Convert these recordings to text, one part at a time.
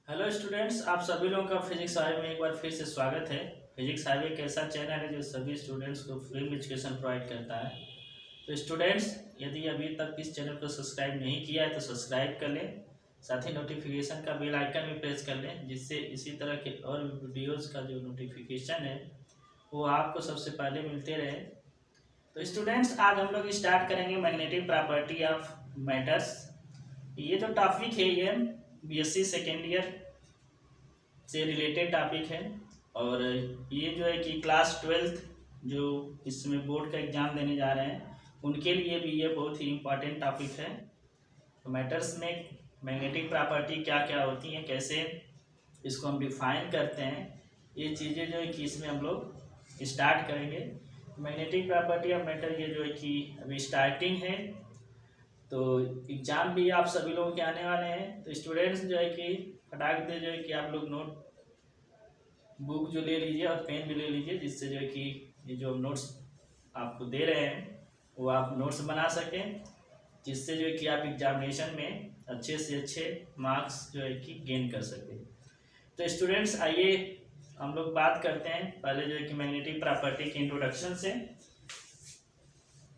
Hello students, आप सभी लोगों का फिजिक्स हाईवे में एक बार फिर से स्वागत है। फिजिक्स हाईवे एक ऐसा चैनल है जो सभी स्टूडेंट्स को फ्री में एजुकेशन प्रोवाइड करता है। तो स्टूडेंट्स, यदि अभी तक इस चैनल को सब्सक्राइब नहीं किया है तो सब्सक्राइब कर लें, साथ ही नोटिफिकेशन का बेल आइकन भी प्रेस कर लें, जिससे इसी तरह के और वीडियोज़ का जो नोटिफिकेशन है वो आपको सबसे पहले मिलते रहे। तो स्टूडेंट्स, आज हम लोग स्टार्ट करेंगे मैग्नेटिक प्रॉपर्टी ऑफ मैटर्स। ये जो टॉपिक है ये बीएससी सेकेंड ईयर से रिलेटेड टॉपिक है और ये जो है कि क्लास 12th जो इसमें बोर्ड का एग्ज़ाम देने जा रहे हैं उनके लिए भी ये बहुत ही इम्पॉर्टेंट टॉपिक है। तो मैटर्स में मैग्नेटिक प्रॉपर्टी क्या क्या होती हैं, कैसे इसको हम डिफाइन करते हैं, ये चीज़ें जो है कि इसमें हम लोग स्टार्ट करेंगे। मैग्नेटिक प्रॉपर्टी ऑफ मैटर ये जो है कि अभी स्टार्टिंग है, तो एग्ज़ाम भी आप सभी लोगों के आने वाले हैं। तो स्टूडेंट्स जो है कि फटाक दे जो है कि आप लोग नोट बुक जो ले लीजिए और पेन भी ले लीजिए, जिससे जो है कि ये जो नोट्स आपको दे रहे हैं वो आप नोट्स बना सकें, जिससे जो है कि आप एग्जामिनेशन में अच्छे से अच्छे मार्क्स जो है कि गेन कर सकें। तो स्टूडेंट्स, आइए हम लोग बात करते हैं पहले जो है कि मैग्नेटिक प्रॉपर्टी के इंट्रोडक्शन से।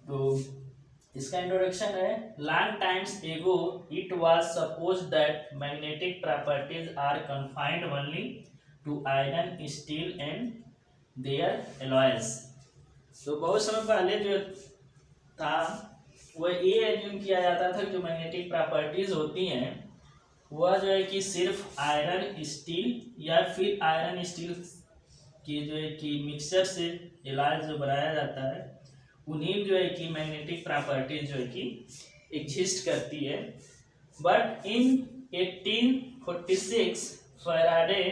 तो इसका इंट्रोडक्शन है, long times ago it was suppose that magnetic properties are confined only to iron, steel and their alloys. तो बहुत समय पहले जो था वह ये एज्यूम किया जाता था जो मैग्नेटिक प्रॉपर्टीज होती हैं वह जो है कि सिर्फ आयरन, स्टील या फिर आयरन स्टील की जो है कि मिक्सचर से एलॉय जो बनाया जाता है उन्हीं जो है कि मैग्नेटिक प्रॉपर्टीज जो है कि एग्जिस्ट करती है। But in 1846 Faraday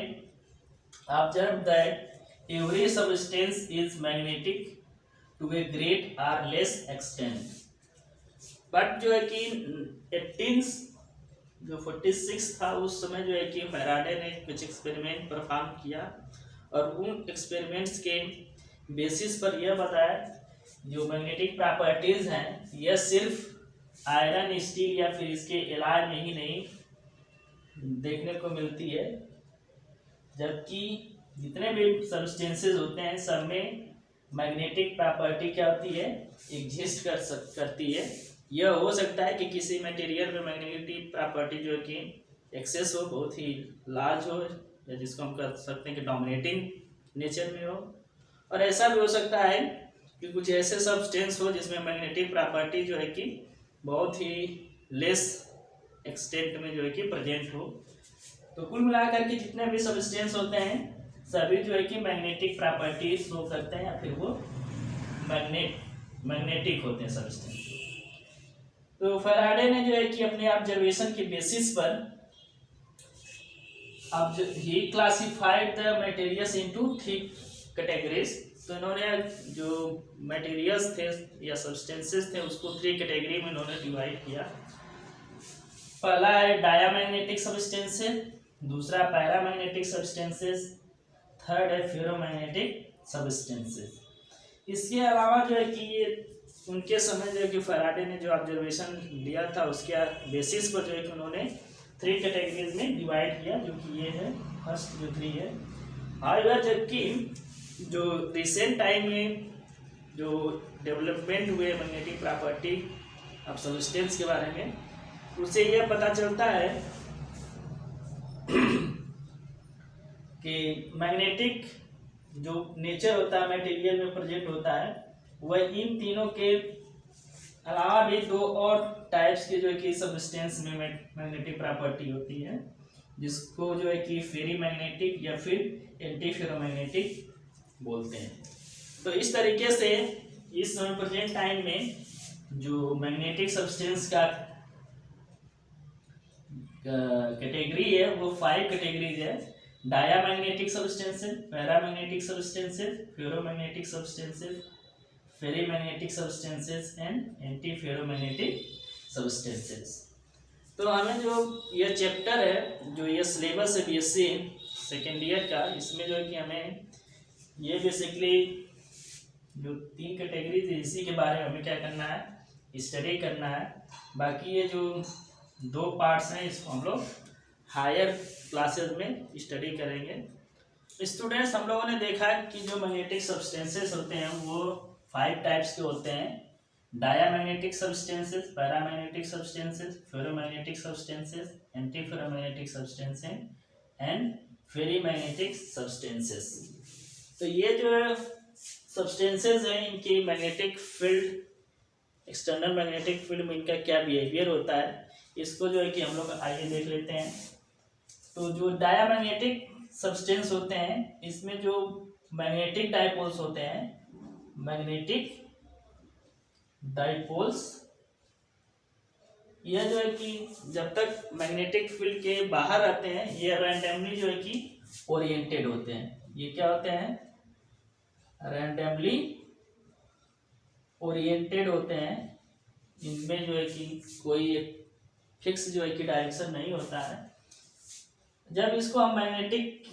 observe that every substance is magnetic to a great or less extent. But जो है कि 46 था उस समय जो है कि फैराडे ने कुछ एक्सपेरिमेंट परफॉर्म किया और उन एक्सपेरिमेंट्स के बेसिस पर यह बताया जो मैग्नेटिक प्रॉपर्टीज हैं यह सिर्फ आयरन, स्टील या फिर इसके एलॉय में ही नहीं देखने को मिलती है, जबकि जितने भी सब्सटेंसेस होते हैं सब में मैग्नेटिक प्रॉपर्टी क्या होती है, एग्जिस्ट करती है। यह हो सकता है कि किसी मटेरियल में मैग्नेटिक प्रॉपर्टी जो है कि एक्सेस हो, बहुत ही लार्ज हो, या जिसको हम कह सकते हैं कि डोमिनेटिंग नेचर में हो, और ऐसा भी हो सकता है कि कुछ ऐसे सब्सटेंस हो जिसमें मैग्नेटिक प्रॉपर्टी जो है कि बहुत ही लेस एक्सटेंट में जो है कि प्रेजेंट हो। तो कुल मिलाकर के जितने भी सब्सटेंस होते हैं सभी जो है कि मैग्नेटिक प्रॉपर्टी शो करते हैं या फिर वो मैग्नेटिक होते हैं सब्सटेंस। तो फैराडे ने जो है कि अपने ऑब्जर्वेशन के बेसिस पर अब he classified the materials into 3 categories. तो इन्होंने जो मटेरियल्स थे या सब्सटेंसेस थे उसको 3 कैटेगरी में इन्होंने डिवाइड किया। पहला है डायामैग्नेटिक सब्सटेंसेस, दूसरा पैरामैग्नेटिक सब्सटेंसेस, थर्ड है फेरोमैग्नेटिक सब्सटेंसेस। इसके अलावा जो है कि ये उनके समय जो है कि फैराडे ने जो ऑब्जर्वेशन लिया था उसके बेसिस पर जो है कि उन्होंने 3 कैटेगरीज में डिवाइड किया, जो कि ये है फर्स्ट जो 3 है। हाउएवर जबकि जो रिसेंट टाइम में जो डेवलपमेंट हुए मैग्नेटिक प्रॉपर्टी ऑफ सब्सटेंस के बारे में, उससे यह पता चलता है कि मैग्नेटिक जो नेचर होता है मटेरियल में प्रेजेंट होता है वह इन तीनों के अलावा भी 2 और टाइप्स के जो है कि सब्सटेंस में मैग्नेटिक प्रॉपर्टी होती है, जिसको जो है कि फेरी मैग्नेटिक या फिर एंटी फेरोमैग्नेटिक बोलते हैं। तो इस तरीके से इस प्रेजेंट टाइम में जो मैग्नेटिक सब्सटेंस का कैटेगरी है वो 5 कैटेगरीज है। Diamagnetic substances, paramagnetic substances, ferromagnetic substances, ferrimagnetic substances and antiferromagnetic substances. तो हमें जो यह चैप्टर है, जो ये सिलेबस है बीएससी सेकेंड ईयर का, इसमें जो है कि हमें ये बेसिकली जो 3 कैटेगरीज है इसी के बारे में हमें क्या करना है, स्टडी करना है। बाकी ये जो 2 पार्ट्स हैं इसको हम लोग हायर क्लासेस में स्टडी करेंगे। स्टूडेंट्स, हम लोगों ने देखा कि जो मैग्नेटिक सब्सटेंसेस होते हैं वो 5 टाइप्स के होते हैं। Diamagnetic substances, paramagnetic substances, ferromagnetic substances, antiferromagnetic substances and ferrimagnetic substances. तो ये जो सब्सटेंसेस हैं इनकी magnetic field, external magnetic field में इनका क्या बिहेवियर होता है, इसको जो है कि हम लोग आइए देख लेते हैं। तो जो डायामैग्नेटिक सब्सटेंस होते हैं इसमें जो मैग्नेटिक डाइपोल्स होते हैं, मैग्नेटिक डाइपोल्स, यह जो है कि जब तक मैग्नेटिक फील्ड के बाहर रहते हैं ये रैंडमली जो है कि ओरिएंटेड होते हैं। ये क्या होते हैं? रैंडमली ओरिएंटेड होते हैं। इनमें जो है कि कोई फिक्स जो है कि डायरेक्शन नहीं होता है। जब इसको हम magnetic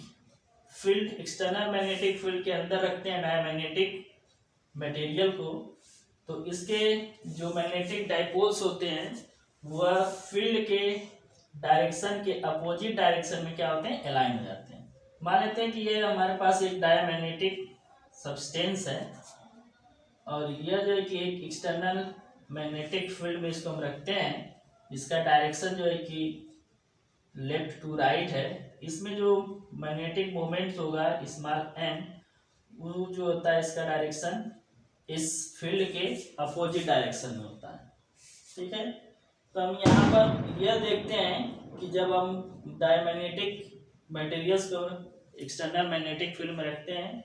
field, external magnetic field के अंदर रखते हैं डायमैग्नेटिक मटेरियल को, तो इसके जो मैग्नेटिक डाइपोल्स होते हैं वह फील्ड के डायरेक्शन के अपोजिट डायरेक्शन में क्या होते हैं? अलाइन हो जाते हैं। मान लेते हैं कि ये हमारे पास एक डायमैग्नेटिक सब्सटेंस है और यह जो है कि एक एक्सटर्नल मैग्नेटिक फील्ड में इसको हम रखते हैं। इसका डायरेक्शन जो है कि लेफ्ट टू राइट है। इसमें जो मैग्नेटिक मोमेंट होगा स्मॉल m, वो जो होता है इसका डायरेक्शन इस फील्ड के अपोजिट डायरेक्शन में होता है। ठीक है, तो हम यहाँ पर यह देखते हैं कि जब हम डायमैग्नेटिक मटेरियल्स को एक्सटर्नल मैग्नेटिक फील्ड में रखते हैं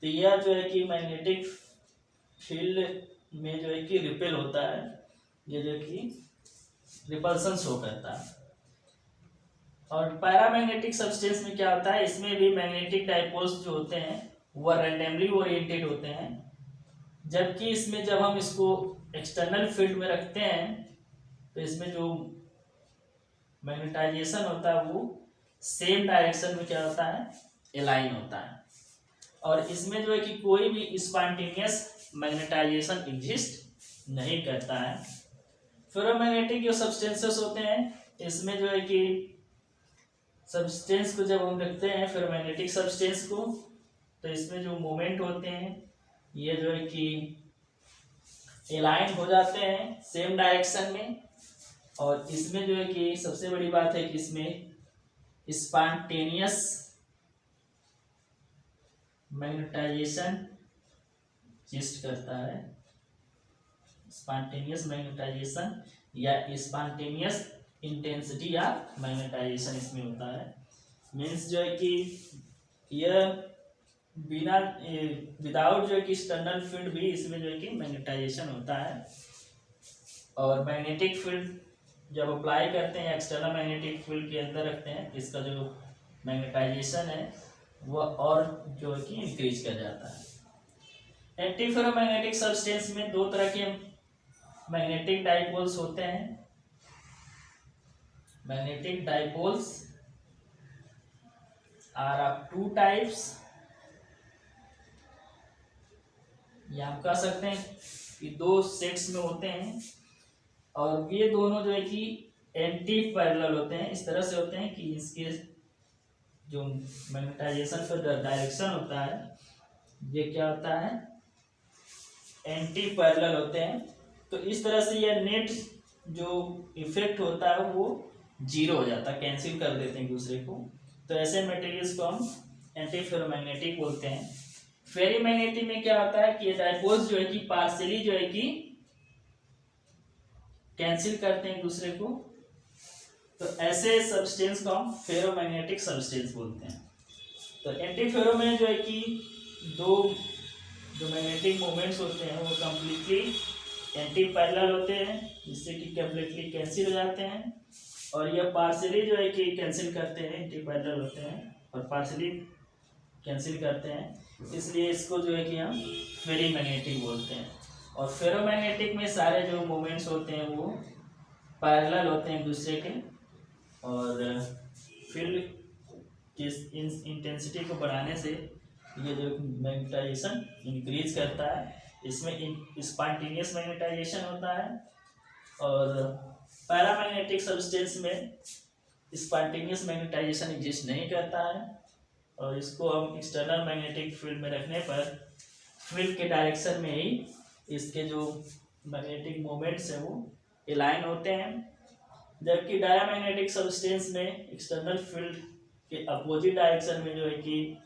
तो यह जो है कि मैग्नेटिक फील्ड में जो है कि रिपेल होता है, ये जो कि रिपल्सन शो करता है। और पैरामैग्नेटिक सब्सटेंस में क्या होता है? इसमें भी मैग्नेटिक डाइपोल्स जो होते हैं वह रैंडमली ओरिएंटेड होते हैं, जबकि इसमें जब हम इसको एक्सटर्नल फील्ड में रखते हैं तो इसमें जो मैग्नेटाइजेशन होता है वो सेम डायरेक्शन में क्या होता है? अलाइन होता है। और इसमें जो है कि कोई भी स्पॉन्टेनियस मैग्नेटाइजेशन एग्जिस्ट नहीं करता है। फेरोमैग्नेटिक जो सब्सटेंसेस होते हैं इसमें जो है कि सब्सटेंस को जब हम रखते हैं फेरोमैग्नेटिक सब्सटेंस को, तो इसमें जो मोमेंट होते हैं ये जो है कि अलाइन हो जाते हैं सेम डायरेक्शन में। और इसमें जो है कि सबसे बड़ी बात है कि इसमें स्पॉन्टेनियस मैग्नेटाइजेशन एग्जिस्ट करता है। स्पॉन्टेनियस मैग्नेटाइजेशन या स्पॉन्टेनियस इंटेंसिटी या मैग्नेटाइजेशन इसमें होता है। मीन्स जो है कि यह बिना विदाउट जो है कि एक्सटर्नल फील्ड भी इसमें जो है कि मैग्नेटाइजेशन होता है। और मैग्नेटिक फील्ड जब अप्लाई करते हैं एक्सटर्नल मैग्नेटिक फील्ड के अंदर रखते हैं, इसका जो मैग्नेटाइजेशन है वह और जो है कि इंक्रीज कर जाता है। एंटीफेरोमैग्नेटिक सब्सटेंस में दो तरह के मैग्नेटिक डाइपोल्स होते हैं। Magnetic dipoles are of 2 types, या हम कह सकते हैं कि 2 सेट्स में होते हैं और ये दोनों जो है कि एंटी पैरेलल होते हैं। इस तरह से होते हैं कि इसके जो मैग्नेटाइजेशन का डायरेक्शन होता है ये क्या होता है? एंटी पैरेलल होते हैं। तो इस तरह से यह नेट जो इफेक्ट होता है वो 0 हो जाता है, कैंसिल कर देते हैं एक दूसरे को। तो ऐसे मटेरियल्स को हम एंटी फेरोमैग्नेटिक बोलते हैं। फेरीमैग्नेटिक में क्या होता है कि ये डाइपोल्स जो है कि पार्शियली जो है कि कैंसिल करते हैं एक दूसरे को। तो ऐसे सब्सटेंस को हम फेरोमैग्नेटिक सब्सटेंस बोलते हैं। तो एंटी फेरो में जो है कि दो जो मैग्नेटिक मोमेंट्स होते हैं वो कम्प्लीटली एंटी पैरेलल होते हैं, जिससे कि कम्प्लीटली कैंसिल हो जाते हैं। और यह पार्शियली जो है कि कैंसिल करते हैं, एंटी पैरेलल होते हैं और पार्शियली कैंसिल करते हैं, इसलिए इसको जो है कि हम फेरीमैग्नेटिक बोलते हैं। और फेरोमैग्नेटिक में सारे जो मोमेंट्स होते हैं वो पैरेलल होते हैं एक दूसरे के, और फील्ड की इंटेंसिटी को बढ़ाने से ये जो मैग्नेटाइजेशन इंक्रीज करता है। इसमें स्पॉन्टेनियस मैग्नेटाइजेशन होता है। और पैरामैग्नेटिक सब्सटेंस में स्पॉन्टेनियस मैग्नेटाइजेशन एग्जिस्ट नहीं करता है, और इसको हम एक्सटर्नल मैग्नेटिक फील्ड में रखने पर फील्ड के डायरेक्शन में ही इसके जो मैग्नेटिक मोमेंट्स हैं वो अलाइन होते हैं, जबकि डायामैग्नेटिक सब्सटेंस में एक्सटर्नल फील्ड के अपोजिट डायरेक्शन में जो है कि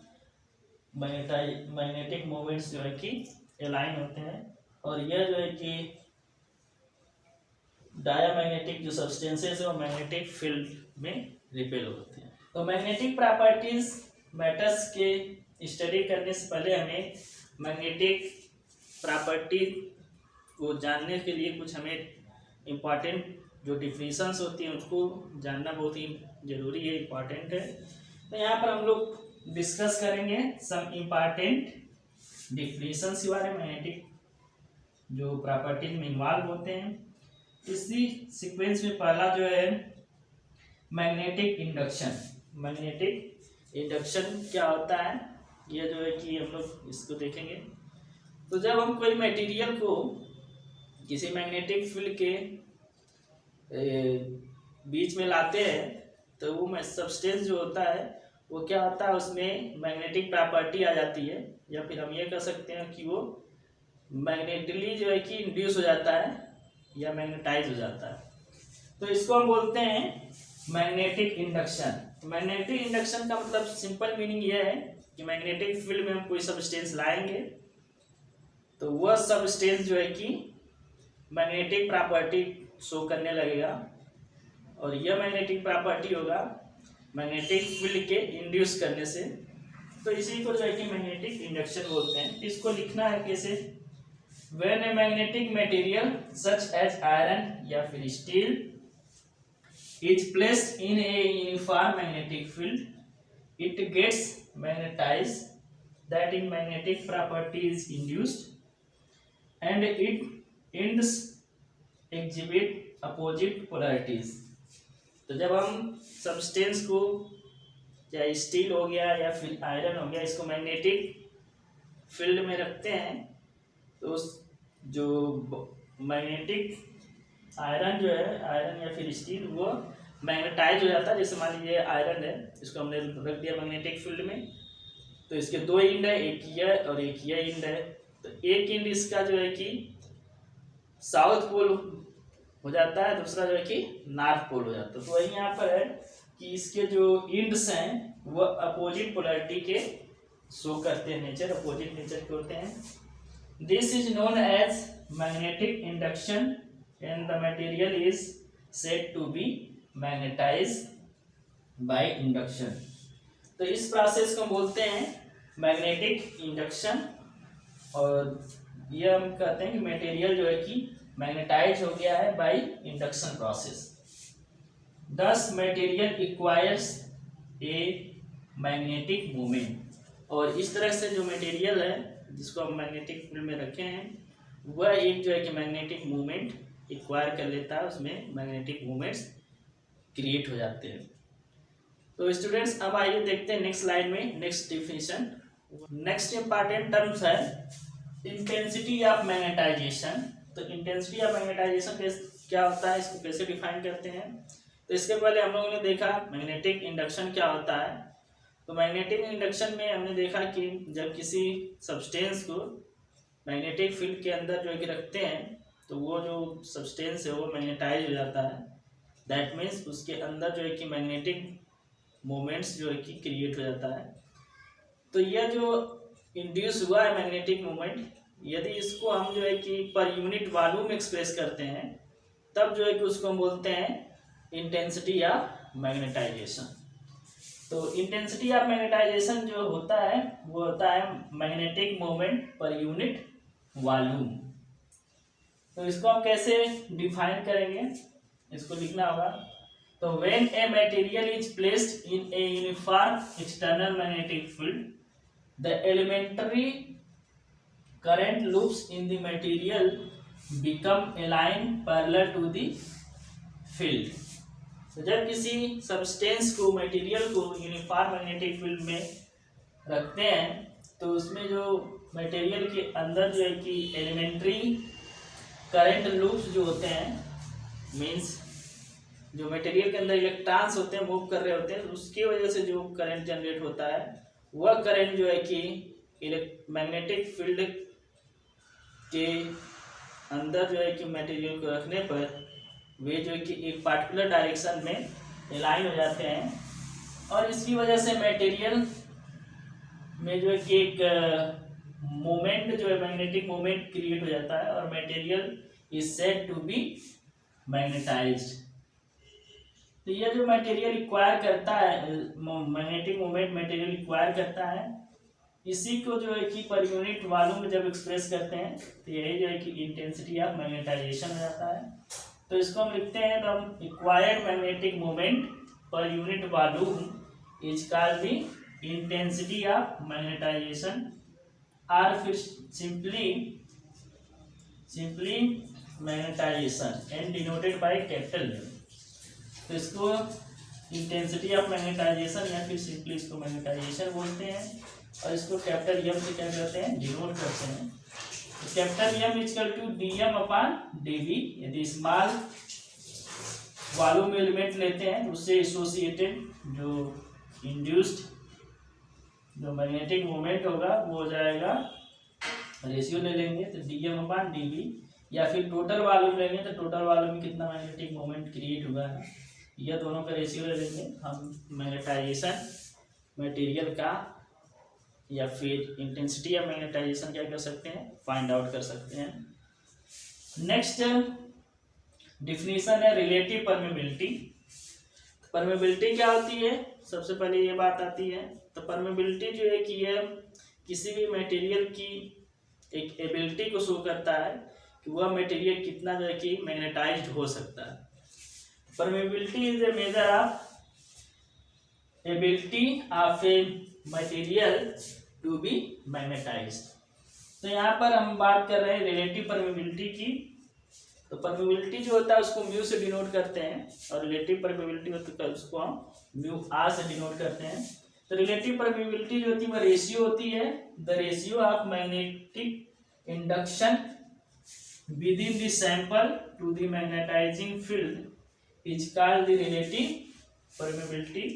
मैग्नेटिक मोमेंट्स जो है कि अलाइन होते हैं, और यह जो है कि डायामैग्नेटिक जो सब्सटेंसेस है वो मैग्नेटिक फील्ड में रिपेल होते हैं। तो मैग्नेटिक प्रॉपर्टीज मैटर्स के स्टडी करने से पहले हमें मैग्नेटिक प्रॉपर्टी को जानने के लिए कुछ हमें इम्पॉर्टेंट जो डिफिनीशंस होती हैं उसको जानना बहुत ही ज़रूरी है, इम्पॉर्टेंट है। तो यहाँ पर हम लोग डिस्कस करेंगे सम इम्पॉर्टेंट डिफिनीशंस के बारे में मैग्नेटिक जो प्रॉपर्टीज में इन्वॉल्व होते हैं। इसी सीक्वेंस में पहला जो है मैग्नेटिक इंडक्शन। मैग्नेटिक इंडक्शन क्या होता है, यह जो है कि हम लोग इसको देखेंगे। तो जब हम कोई मटेरियल को किसी मैग्नेटिक फील्ड के बीच में लाते हैं तो वो सब्सटेंस जो होता है वो क्या होता है, उसमें मैग्नेटिक प्रॉपर्टी आ जाती है, या फिर हम ये कह सकते हैं कि वो मैग्नेटिकली जो है कि इंड्यूस हो जाता है या मैग्नेटाइज हो जाता है। तो इसको हम बोलते हैं मैग्नेटिक इंडक्शन। मैग्नेटिक इंडक्शन का मतलब सिंपल मीनिंग यह है कि मैग्नेटिक फील्ड में हम कोई सब्सटेंस लाएंगे तो वह सब्सटेंस जो है कि मैग्नेटिक प्रॉपर्टी शो करने लगेगा, और यह मैग्नेटिक प्रॉपर्टी होगा मैग्नेटिक फील्ड के इंड्यूस करने से। तो इसी को जो है कि मैग्नेटिक इंडक्शन बोलते हैं। इसको लिखना है कैसे, When a magnetic material such as iron या फिर steel is placed in a uniform magnetic field, it gets magnetized, that in magnetic property is induced, and it ends exhibit opposite polarities। तो जब हम सब्सटेंस को या steel हो गया या फिर आयरन हो गया, इसको मैग्नेटिक फील्ड में रखते हैं तो उस जो मैग्नेटिक आयरन जो है, आयरन या फिर स्टील, वो मैग्नेटाइज हो जाता है। जैसे मान लीजिए आयरन है, इसको हमने रख दिया मैग्नेटिक फील्ड में, तो इसके दो एंड है, एक यह और एक यह एंड है। तो एक एंड इसका जो है कि साउथ पोल हो जाता है, दूसरा जो है कि नॉर्थ पोल हो जाता है। तो वही यहाँ पर है कि इसके जो एंड्स हैं वो अपोजिट पोलैरिटी के शो करते हैं, नेचर अपोजिट नेचर के होते हैं। This is known as magnetic induction and the material is said to be magnetized by induction। तो इस प्रोसेस को बोलते हैं मैग्नेटिक इंडक्शन, और ये हम कहते हैं कि मटेरियल जो है कि मैग्नेटाइज हो गया है by induction process. Thus material acquires a magnetic moment। और इस तरह से जो मटेरियल है जिसको हम मैग्नेटिक फील्ड में रखे हैं वह एक जो है कि मैग्नेटिक मूवमेंट एक्वायर कर लेता है, उसमें मैग्नेटिक मूवमेंट्स क्रिएट हो जाते हैं। तो स्टूडेंट्स अब आइए देखते हैं नेक्स्ट स्लाइड में next definition. Next important terms है इंटेंसिटी ऑफ मैग्नेटाइजेशन। तो इंटेंसिटी ऑफ मैग्नेटाइजेशन क्या होता है, इसको कैसे डिफाइन करते हैं। तो इसके पहले हम लोगों ने देखा मैग्नेटिक इंडक्शन क्या होता है। तो मैग्नेटिक इंडक्शन में हमने देखा कि जब किसी सब्सटेंस को मैग्नेटिक फील्ड के अंदर जो है कि रखते हैं तो वो जो सब्सटेंस है वो मैग्नेटाइज हो जाता है। दैट मीन्स उसके अंदर जो है कि मैग्नेटिक मोमेंट्स जो है कि क्रिएट हो जाता है। तो यह जो इंड्यूस हुआ है मैग्नेटिक मोमेंट, यदि इसको हम जो है कि पर यूनिट वॉल्यूम एक्सप्रेस करते हैं तब जो है कि उसको हम बोलते हैं इंटेंसिटी या मैग्नेटाइजेशन। तो इंटेंसिटी ऑफ मैग्नेटाइजेशन जो होता है वो होता है magnetic moment per unit volume. तो इसको हम कैसे डिफाइन करेंगे, इसको लिखना होगा। तो when a material is placed in a uniform external magnetic field, the elementary current loops in the material become align parallel to the field. तो जब किसी सब्सटेंस को मटेरियल को यूनिफॉर्म मैग्नेटिक फील्ड में रखते हैं तो उसमें जो मटेरियल के अंदर जो है कि एलिमेंट्री करंट लूप्स जो होते हैं, मींस जो मटेरियल के अंदर इलेक्ट्रॉन्स होते हैं मूव कर रहे होते हैं, उसकी वजह से जो करंट जनरेट होता है वह करंट जो है कि मैग्नेटिक फील्ड के अंदर जो है कि मटेरियल को रखने पर वे जो है कि एक पार्टिकुलर डायरेक्शन में अलाइन हो जाते हैं, और इसकी वजह से मटेरियल में जो है कि एक मोमेंट जो है मैग्नेटिक मोमेंट क्रिएट हो जाता है, और material is said to be magnetized. तो यह जो मटेरियल रिक्वायर करता है, मैग्नेटिक मोमेंट मटेरियल रिक्वायर करता है, इसी को जो है कि पर यूनिट वॉल्यूम में जब एक्सप्रेस करते हैं तो यही जो है कि इंटेंसिटी ऑफ मैग्नेटाइजेशन हो जाता है। तो इसको हम लिखते हैं, तो हम required magnetic moment per unit volume is called the intensity of magnetization, और फिर simply magnetization and denoted by capital M. तो इसको इंटेंसिटी ऑफ मैग्नेटाइजेशन या फिर सिंपली इसको मैग्नेटाइजेशन बोलते हैं, और इसको कैपिटल एम से क्या करते हैं, डिनोट करते हैं। तो capital M equal to d m upon d v. यदि स्मॉल वॉल्यूम एलिमेंट लेते हैं तो उससे एसोसिएटेड जो इंड्यूस्ड जो मैग्नेटिक मोमेंट होगा वो हो जाएगा, रेशियो ले लेंगे तो d m upon d v, या फिर टोटल वॉल्यूम लेंगे तो टोटल वॉल्यूम में कितना मैग्नेटिक मोमेंट क्रिएट हुआ है, यह दोनों का रेशियो ले लेंगे। हम मैग्नेटाइजेशन मटेरियल का या फिर इंटेंसिटी ऑफ मैग्नेटाइजेशन क्या कर सकते हैं, फाइंड आउट कर सकते हैं। नेक्स्ट डिफिनीशन है रिलेटिव परमेबिलिटी। परमेबिलिटी क्या होती है, सबसे पहले ये बात आती है। तो परमेबिलिटी जो है कि यह किसी भी मटेरियल की एक एबिलिटी को शो करता है कि वह मटेरियल कितना जो है कि मैग्नेटाइज्ड हो सकता है। Permeability is a measure of ability of a material to be magnetized. तो यहाँ पर हम बात कर रहे हैं रिलेटिव परमेबिलिटी की। तो परमेबिलिटी जो होता है उसको म्यू से डिनोट करते हैं, और रिलेटिव परमेबिलिटी होता है उसको हम म्यू आर से डिनोट करते हैं। तो रिलेटिव परमेबिलिटी जो होती है वह रेशियो होती है, the ratio of magnetic induction within the sample to the magnetizing field is called the relative permeability,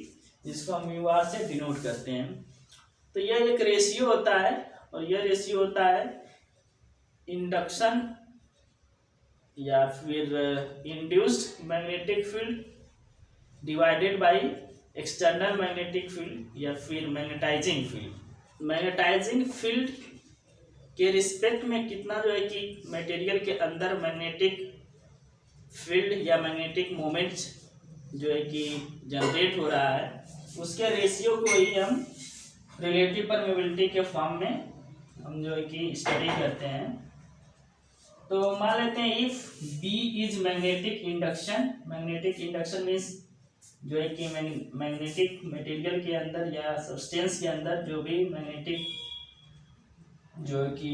जिसको हम म्यू आर से डिनोट करते हैं। तो यह एक रेशियो होता है, और यह रेशियो होता है इंडक्शन या फिर induced magnetic field divided by external magnetic field या फिर मैग्नेटाइजिंग फील्ड। मैग्नेटाइजिंग फील्ड के रिस्पेक्ट में कितना जो है कि मटेरियल के अंदर मैग्नेटिक फील्ड या मैग्नेटिक मोमेंट्स जो है कि जनरेट हो रहा है, उसके रेशियो को ही हम रिलेटिव परमेबिलिटी के फॉर्म में हम जो है कि स्टडी करते हैं। तो मान लेते हैं if B is magnetic induction. Magnetic induction means जो है कि मैग्नेटिक मटेरियल के अंदर या सब्सटेंस के अंदर जो भी मैग्नेटिक जो है कि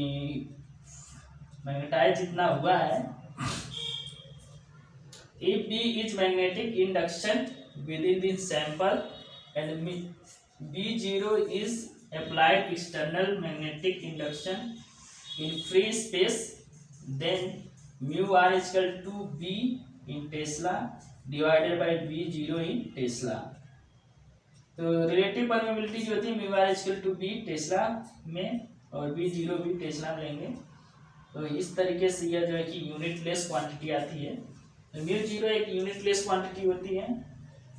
मैग्नेटाइज जितना हुआ है, if B is magnetic induction within this sample and B0 is applied external magnetic induction in free space, then mu r is equal to B in Tesla divided by B0 in Tesla। तो relative permeability जो होती है mu r equal to B tesla में और B0 भी Tesla में लेंगे। तो इस तरीके से यह जो है कि यूनिटलेस क्वांटिटी आती है। तो म्यू0 एक यूनिटलेस क्वांटिटी होती है,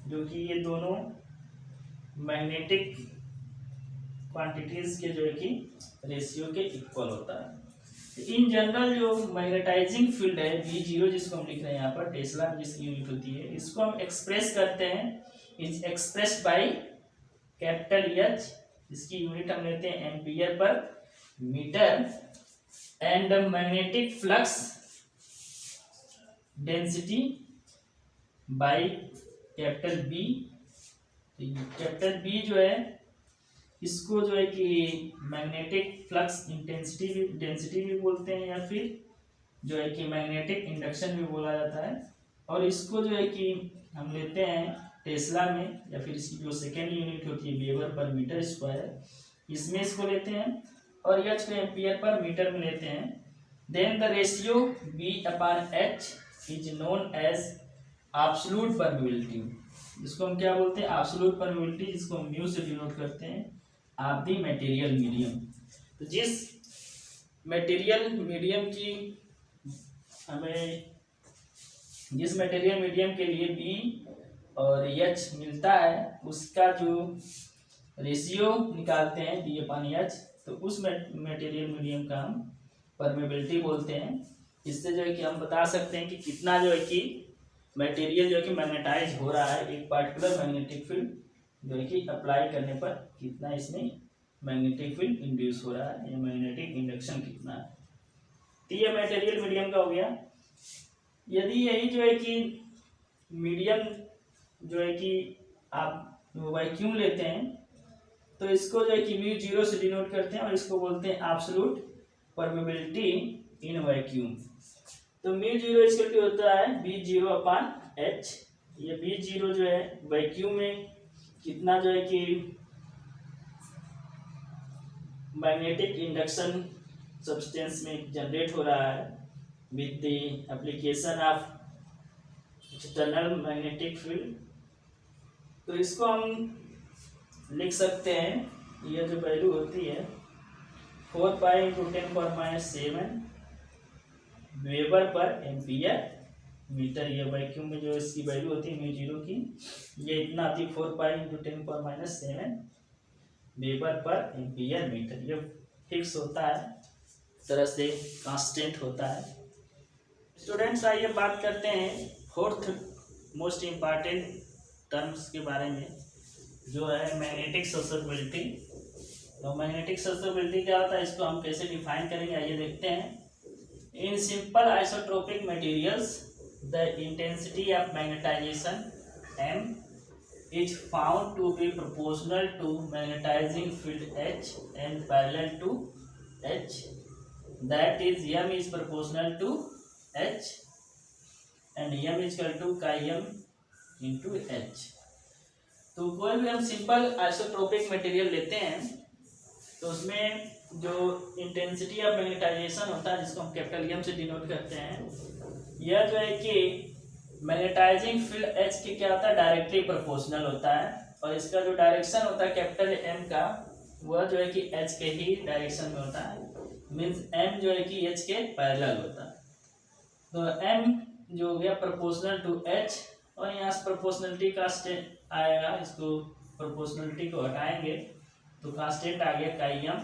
जो कि ये दोनों मैग्नेटिक क्वांटिटीज के जो है कि रेशियो के इक्वल होता है। इन जनरल जो मैग्नेटाइजिंग फील्ड है B0, जिसको हम लिख रहे हैं यहाँ पर टेस्ला जिसकी यूनिट होती है, इसको हम एक्सप्रेस करते हैं, is expressed by capital H, इसकी यूनिट हम लेते हैं ampere per metre, and magnetic flux density by capital B. Capital B जो है इसको जो है कि मैग्नेटिक फ्लक्स डेंसिटी भी बोलते हैं, या फिर जो है कि मैग्नेटिक इंडक्शन भी बोला जाता है। और इसको जो है कि हम लेते हैं टेस्ला में, या फिर इसकी जो सेकेंड यूनिट होती है वेबर पर मीटर स्क्वायर, इसमें इसको लेते हैं, और एच को एम्पियर पर मीटर में लेते हैं। Then the ratio B upon H is known as absolute permeability, जिसको हम क्या बोलते हैं, एब्सोल्यूट परमिबिलिटी, जिसको हम म्यू से डिनोट करते हैं ऑफ द मटेरियल मीडियम। तो जिस मटेरियल मीडियम की हमें, जिस मटेरियल मीडियम के लिए बी और एच मिलता है, उसका जो रेशियो निकालते हैं बी अपन एच, तो उस मटेरियल मीडियम का हम परमेबिलिटी बोलते हैं। इससे जो है कि हम बता सकते हैं कि कितना जो है कि मटेरियल जो है कि मैग्नेटाइज हो रहा है एक पार्टिकुलर मैग्नेटिक फील्ड जो है कि अप्लाई करने पर कितना इसमें मैग्नेटिक फील्ड इंड्यूस हो रहा है या मैग्नेटिक इंडक्शन कितना है। तो ये मटेरियल मीडियम का हो गया। यदि यही जो है कि मीडियम जो है कि आप वैक्यूम लेते हैं, तो इसको जो है कि म्यू जीरो से डिनोट करते हैं और इसको बोलते हैं एब्सोल्यूट परमेबिलिटी इन वैक्यूम। तो म्यू जीरो इक्वल टू होता है बी जीरो अपान एच। ये बी जीरो जो है वैक्यूम में कितना जो है कि मैग्नेटिक इंडक्शन सब्सटेंस में जनरेट हो रहा है with the application of external magnetic field. तो इसको हम लिख सकते हैं, ये जो वैल्यू होती है 4 pi into 10⁻⁷ weber per ampere metre. ये वैक्यूम में जो इसकी वैल्यू होती है म्यू जीरो की, ये इतना आती है 4 pi into 10⁻⁷ weber per ampere metre. ये फिक्स होता है, तरह से कांस्टेंट होता है। स्टूडेंट्स आइए बात करते हैं फोर्थ मोस्ट इम्पॉर्टेंट टर्म्स के बारे में, जो है मैग्नेटिक ससेप्टिबिलिटी। तो मैग्नेटिक ससेप्टिबिलिटी क्या होता है, इसको हम कैसे डिफाइन करेंगे, आइए देखते हैं। In simple isotropic materials the intensity of magnetisation M is found to be proportional to magnetizing field H and parallel to H, that is M is proportional to H and M is equal to chi M into H। तो कोई भी हम simple isotropic material लेते हैं, तो उसमें जो intensity of magnetisation होता है, जिसको हम कैपिटल M से डिनोट करते हैं, यह जो है कि मैग्नेटाइजिंग फील्ड H की क्या होता है, डायरेक्टली प्रोपोर्शनल होता है। और इसका जो डायरेक्शन होता है कैपिटल M का, वह जो है कि H के ही डायरेक्शन में होता है। मीन्स M जो है कि H के पैरेलल होता है। तो M जो हो गया प्रोपोर्शनल टू H, और यहाँ से प्रोपोर्शनलिटी का स्टेट आएगा, इसको प्रोपोर्शनलिटी को हटाएंगे तो कांस्टेंट आ गया chi M।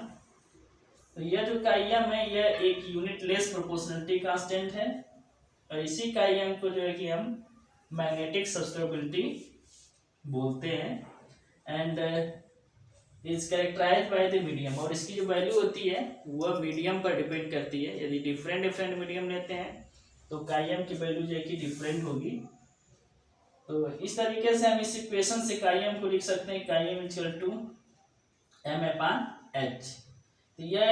तो यह जो chi M है, यह एक यूनिट लेस प्रोपोर्शनलिटी कांस्टेंट है, और इसी chi M को जो है कि हम मैग्नेटिक ससेप्टिबिलिटी बोलते हैं। And is characterized by the medium, और इसकी जो वैल्यू होती है वह मीडियम पर डिपेंड करती है। यदि डिफरेंट मीडियम लेते हैं तो chi M की वैल्यू जो है कि डिफरेंट होगी। तो इस तरीके से हम इस इक्वेशन से chi M को लिख सकते हैं, chi M equal to M upon H। तो यह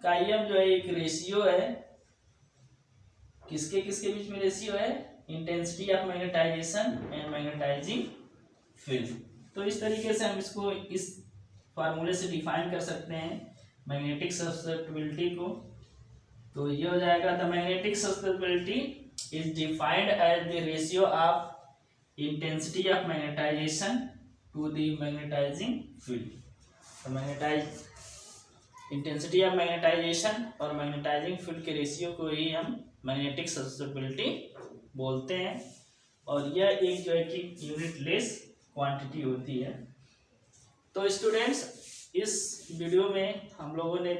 chi M जो है एक रेशियो है, किसके किसके बीच में रेशियो है, intensity of magnetization and magnetizing field. तो इस तरीके से हम इसको इस फार्मूले से डिफाइन कर सकते हैं मैग्नेटिक ससेप्टिबिलिटी को। तो ये हो जाएगा, the magnetic susceptibility is defined as the ratio of intensity of magnetization to the magnetizing field. तो इंटेंसिटी ऑफ मैग्नेटाइजेशन और मैग्नेटाइजिंग फील्ड के रेशियो को ही हम मैग्नेटिक ससेप्टिबिलिटी बोलते हैं, और यह एक जो है कि यूनिट लेस क्वांटिटी होती है। तो स्टूडेंट्स, इस वीडियो में हम लोगों ने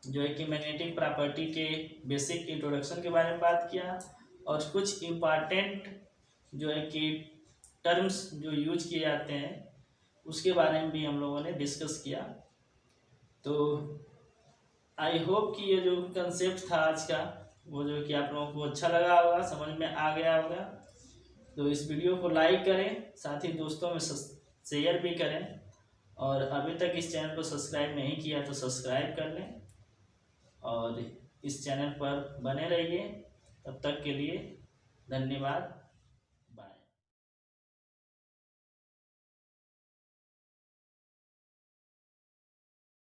जो है कि मैग्नेटिक प्रॉपर्टी के बेसिक इंट्रोडक्शन के बारे में बात किया, और कुछ इम्पॉर्टेंट जो है कि टर्म्स जो यूज किए जाते हैं उसके बारे में भी हम लोगों ने डिस्कस किया। तो आई होप कि ये जो कंसेप्ट था आज का, वो जो कि आप लोगों को अच्छा लगा होगा, समझ में आ गया होगा। तो इस वीडियो को लाइक करें, साथ ही दोस्तों में शेयर भी करें, और अभी तक इस चैनल को सब्सक्राइब नहीं किया तो सब्सक्राइब कर लें, और इस चैनल पर बने रहिए। तब तक के लिए धन्यवाद।